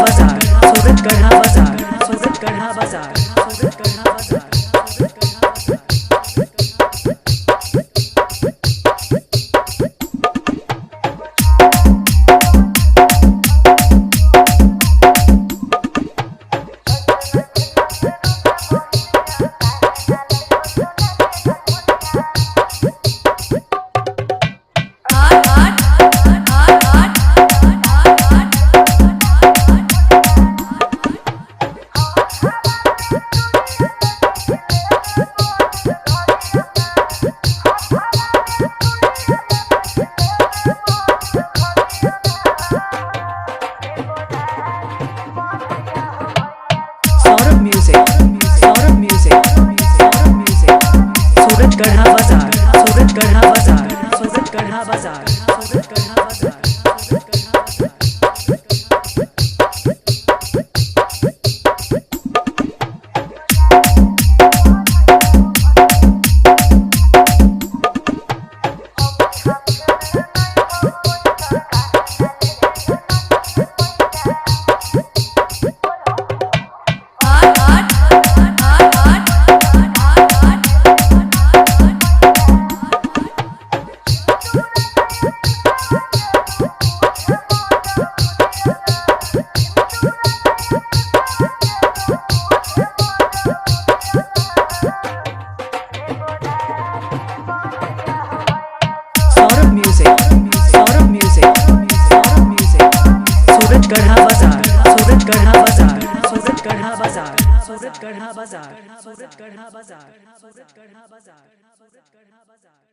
बाजार, सूरत गढ़ा बाजार, सूरत गढ़ा बाजार, सूरत गढ़ा बाजार, सूरत गढ़ा बाजार। Saurabh music, Saurabh music, Saurabh music. सूरत गढ़ा बाजार, सूरत गढ़ा बाजार, सूरत गढ़ा बाजार, सूरत गढ़ा बाजार, सूरत गढ़ा बाजार। Saurabh music, Saurabh music, Saurabh music. सूरत गढ़ा बाजार, सूरत गढ़ा बाजार, सूरत गढ़ा बाजार, सूरत गढ़ा बाजार, सूरत गढ़ा बाजार, सूरत गढ़ा बाजार, सूरत गढ़ा बाजार।